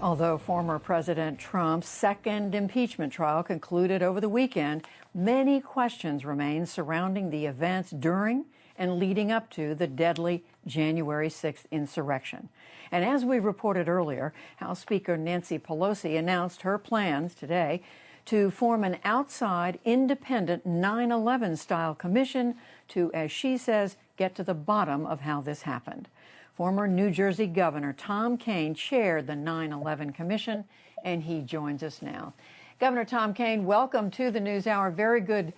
Although former President Trump's second impeachment trial concluded over the weekend, many questions remain surrounding the events during and leading up to the deadly January 6th insurrection. And as we reported earlier, House Speaker Nancy Pelosi announced her plans today to form an outside, independent 9/11-style commission to, as she says, get to the bottom of how this happened. Former New Jersey Governor Tom Kean chaired the 9/11 Commission, and he joins us now. Governor Tom Kean, welcome to the NewsHour. Very good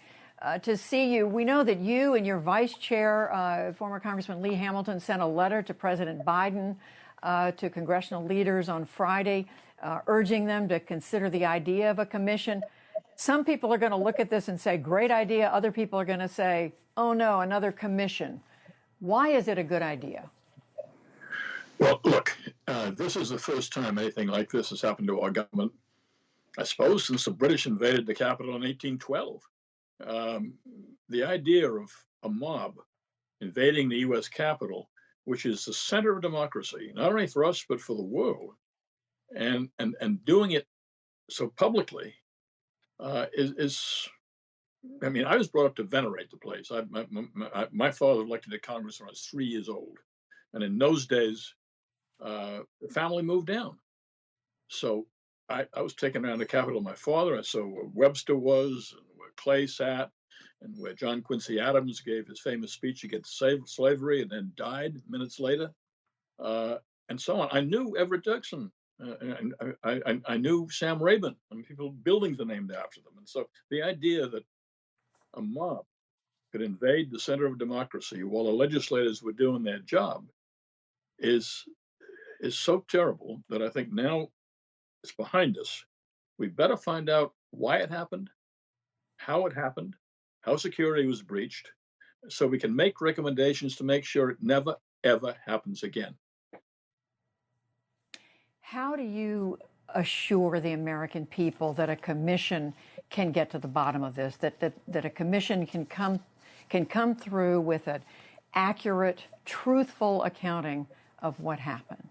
to see you. We know that you and your vice chair, former Congressman Lee Hamilton, sent a letter to President Biden, to congressional leaders on Friday, urging them to consider the idea of a commission. Some people are going to look at this and say, great idea. Other people are going to say, oh, no, another commission. Why is it a good idea? Well, look, this is the first time anything like this has happened to our government, I suppose, since the British invaded the capital in 1812. The idea of a mob invading the U.S. Capitol, which is the center of democracy, not only for us, but for the world, and doing it so publicly is I mean, I was brought up to venerate the place. My father was elected to Congress when I was 3 years old. And in those days, the family moved down. So I was taken around the Capitol with my father. I saw where Webster was, and where Clay sat, and where John Quincy Adams gave his famous speech against slavery and then died minutes later, and so on. I knew Everett Dirksen. And I knew Sam Rabin. I mean, buildings are named after them. And so the idea that a mob could invade the center of democracy while the legislators were doing their job is so terrible that I think now it's behind us. We better find out why it happened, how security was breached, so we can make recommendations to make sure it never, ever happens again. How do you assure the American people that a commission can get to the bottom of this, that a commission can come through with an accurate, truthful accounting of what happened?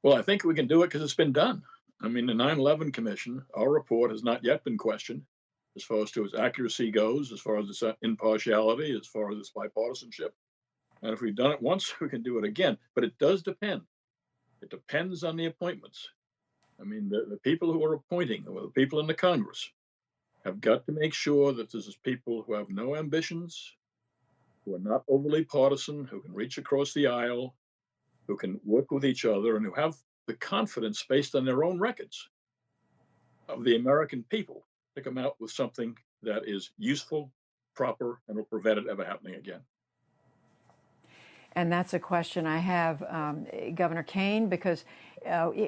Well, I think we can do it because it's been done. I mean, the 9/11 Commission, our report has not yet been questioned as far as to its accuracy goes, as far as its impartiality, as far as its bipartisanship. And if we've done it once, we can do it again. But it does depend. It depends on the appointments. I mean, the people who are appointing, or the people in the Congress, have got to make sure that this is people who have no ambitions, who are not overly partisan, who can reach across the aisle, who can work with each other, and who have the confidence based on their own records of the American people to come out with something that is useful, proper, and will prevent it ever happening again. And that's a question I have, Governor Kean, because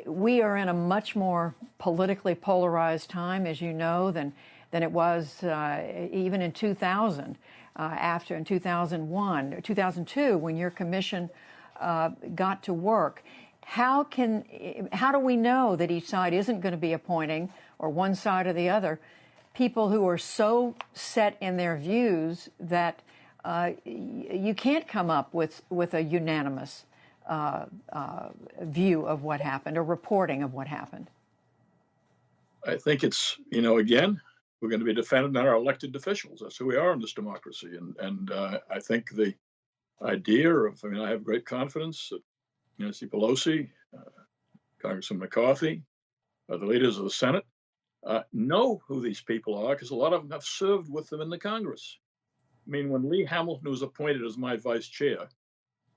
we are in a much more politically polarized time, as you know, than it was even in 2000, in 2001, or 2002, when your commission got to work. How do we know that each side isn't going to be appointing, or one side or the other, people who are so set in their views that you can't come up with a unanimous view of what happened, or reporting of what happened? I think it's, again, we're going to be defending our elected officials. That's who we are in this democracy. And I think the idea of, I have great confidence that Nancy Pelosi, Congressman McCarthy, the leaders of the Senate, know who these people are, because a lot of them have served with them in the Congress. I mean, when Lee Hamilton was appointed as my vice chair,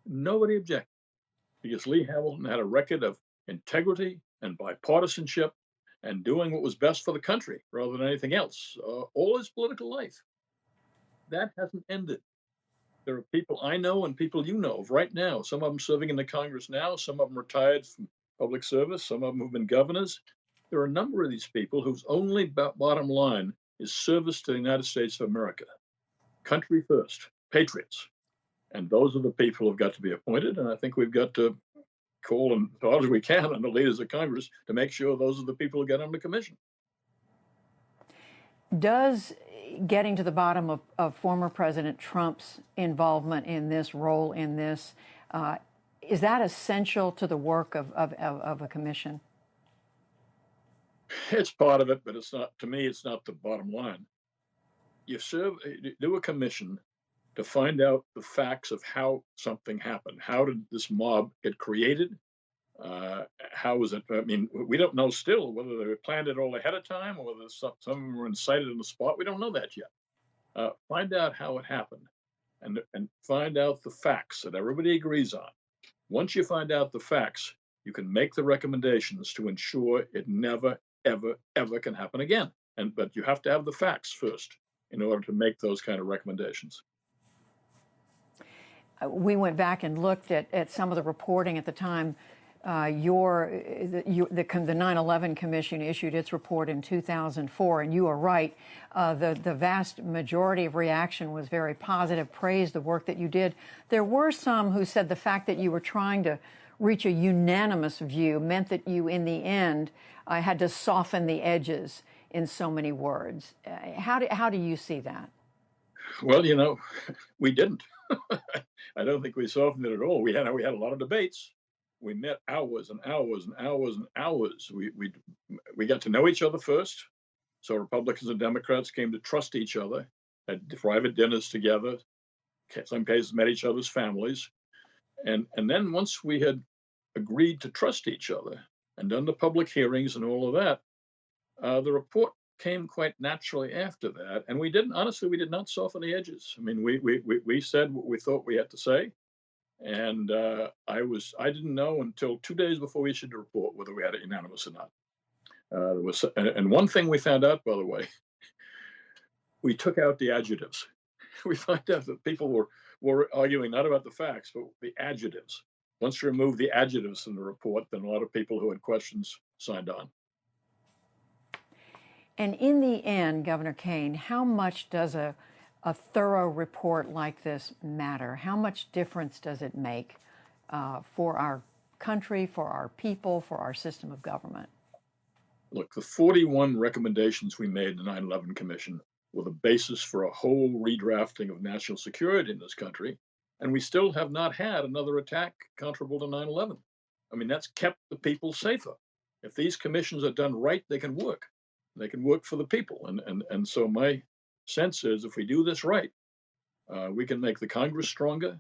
nobody objected, because Lee Hamilton had a record of integrity and bipartisanship and doing what was best for the country rather than anything else, all his political life. That hasn't ended. There are people I know and people you know of right now, some of them serving in the Congress now, some of them retired from public service, some of them have been governors. There are a number of these people whose only bottom line is service to the United States of America. Country first, patriots. And those are the people who've got to be appointed. And I think we've got to call as hard as we can on the leaders of Congress to make sure those are the people who get on the commission. Does getting to the bottom of former President Trump's involvement in this, role in this, Is that essential to the work of a commission? It's part of it, but it's not, to me, it's not the bottom line. You do a commission to find out the facts of how something happened. How did this mob get created? How was it? I mean, we don't know still whether they planned it all ahead of time or whether some of them were incited on the spot. We don't know that yet. Find out how it happened and find out the facts that everybody agrees on. Once you find out the facts, you can make the recommendations to ensure it never, ever, ever can happen again. But you have to have the facts first in order to make those kind of recommendations. We went back and looked at some of the reporting at the time. The 9/11 Commission issued its report in 2004, and you are right. The vast majority of reaction was very positive, praised the work that you did. There were some who said the fact that you were trying to reach a unanimous view meant that you, in the end, had to soften the edges in so many words. How do you see that? Well, we didn't. I don't think we softened it at all. We had a lot of debates. We met hours and hours and hours and hours. We got to know each other first. So Republicans and Democrats came to trust each other, had private dinners together, in some cases met each other's families. And then once we had agreed to trust each other and done the public hearings and all of that, the report came quite naturally after that. And we did not soften the edges. I mean, we said what we thought we had to say. And I didn't know until 2 days before we issued the report whether we had it unanimous or not. And one thing we found out, by the way, we took out the adjectives. We found out that people were arguing not about the facts, but the adjectives. Once you remove the adjectives from the report, then a lot of people who had questions signed on. And in the end, Governor Kaine, how much does a thorough report like this matter? How much difference does it make for our country, for our people, for our system of government? Look, the 41 recommendations we made in the 9/11 Commission were the basis for a whole redrafting of national security in this country, and we still have not had another attack comparable to 9/11. I mean, that's kept the people safer. If these commissions are done right, they can work. They can work for the people. And so my sense is if we do this right, we can make the Congress stronger,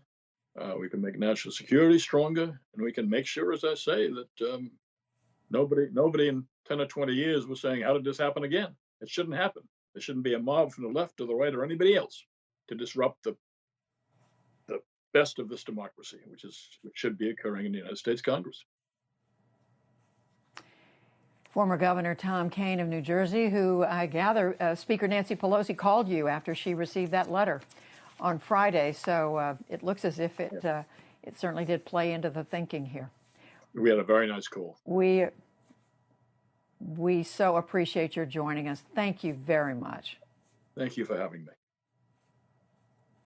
we can make national security stronger, and we can make sure, as I say, that nobody in 10 or 20 years was saying, how did this happen again? It shouldn't happen. There shouldn't be a mob from the left or the right or anybody else to disrupt the best of this democracy, which should be occurring in the United States Congress. Former Governor Tom Kean of New Jersey, who I gather Speaker Nancy Pelosi called you after she received that letter on Friday. So it looks as if it certainly did play into the thinking here. We had a very nice call. We so appreciate your joining us. Thank you very much. Thank you for having me.